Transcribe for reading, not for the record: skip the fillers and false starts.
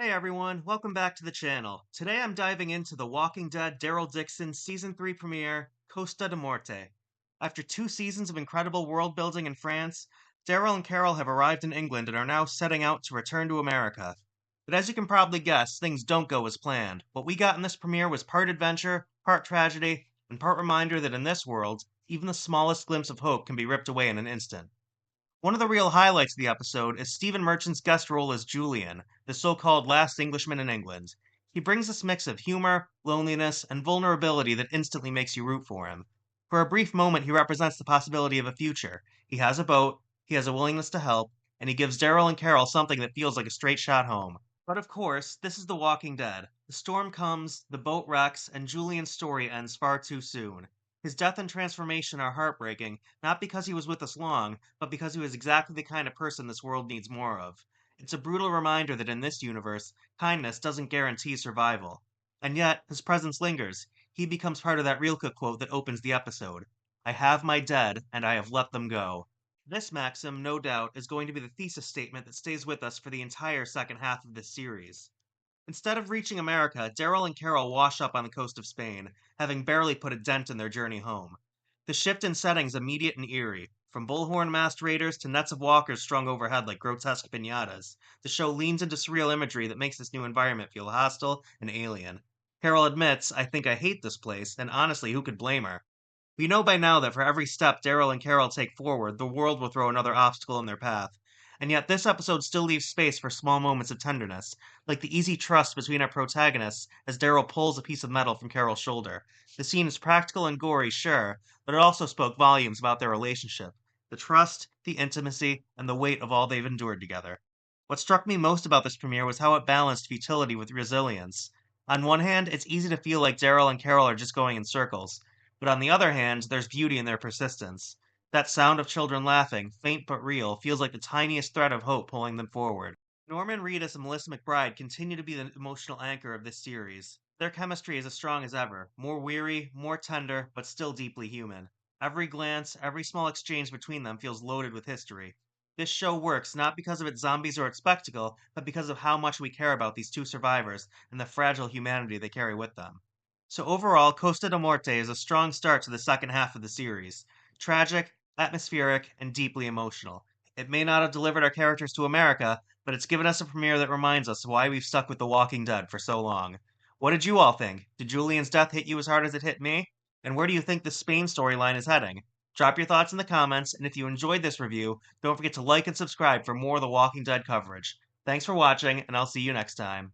Hey everyone, welcome back to the channel. Today I'm diving into The Walking Dead Daryl Dixon Season 3 premiere, Costa da Morte. After 2 seasons of incredible world building in France, Daryl and Carol have arrived in England and are now setting out to return to America. But as you can probably guess, things don't go as planned. What we got in this premiere was part adventure, part tragedy, and part reminder that in this world, even the smallest glimpse of hope can be ripped away in an instant. One of the real highlights of the episode is Stephen Merchant's guest role as Julian, the so-called last Englishman in England. He brings this mix of humor, loneliness, and vulnerability that instantly makes you root for him. For a brief moment, he represents the possibility of a future. He has a boat, he has a willingness to help, and he gives Daryl and Carol something that feels like a straight shot home. But of course, this is The Walking Dead. The storm comes, the boat wrecks, and Julian's story ends far too soon. His death and transformation are heartbreaking, not because he was with us long, but because he was exactly the kind of person this world needs more of. It's a brutal reminder that in this universe, kindness doesn't guarantee survival. And yet, his presence lingers. He becomes part of that Rilke quote that opens the episode: I have my dead, and I have let them go. This maxim, no doubt, is going to be the thesis statement that stays with us for the entire second half of this series. Instead of reaching America, Daryl and Carol wash up on the coast of Spain, having barely put a dent in their journey home. The shift in settings immediate and eerie. From bullhorn masked raiders to nets of walkers strung overhead like grotesque pinatas, the show leans into surreal imagery that makes this new environment feel hostile and alien. Carol admits, I think I hate this place, and honestly, who could blame her? We know by now that for every step Daryl and Carol take forward, the world will throw another obstacle in their path. And yet, this episode still leaves space for small moments of tenderness, like the easy trust between our protagonists as Daryl pulls a piece of metal from Carol's shoulder. The scene is practical and gory, sure, but it also spoke volumes about their relationship: the trust, the intimacy, and the weight of all they've endured together. What struck me most about this premiere was how it balanced futility with resilience. On one hand, it's easy to feel like Daryl and Carol are just going in circles, but on the other hand, there's beauty in their persistence. That sound of children laughing, faint but real, feels like the tiniest thread of hope pulling them forward. Norman Reedus and Melissa McBride continue to be the emotional anchor of this series. Their chemistry is as strong as ever, more weary, more tender, but still deeply human. Every glance, every small exchange between them feels loaded with history. This show works not because of its zombies or its spectacle, but because of how much we care about these two survivors and the fragile humanity they carry with them. So overall, Costa da Morte is a strong start to the second half of the series. Tragic, atmospheric, and deeply emotional. It may not have delivered our characters to America, but it's given us a premiere that reminds us why we've stuck with The Walking Dead for so long. What did you all think? Did Julian's death hit you as hard as it hit me? And where do you think the Spain storyline is heading? Drop your thoughts in the comments, and if you enjoyed this review, don't forget to like and subscribe for more of The Walking Dead coverage. Thanks for watching, and I'll see you next time.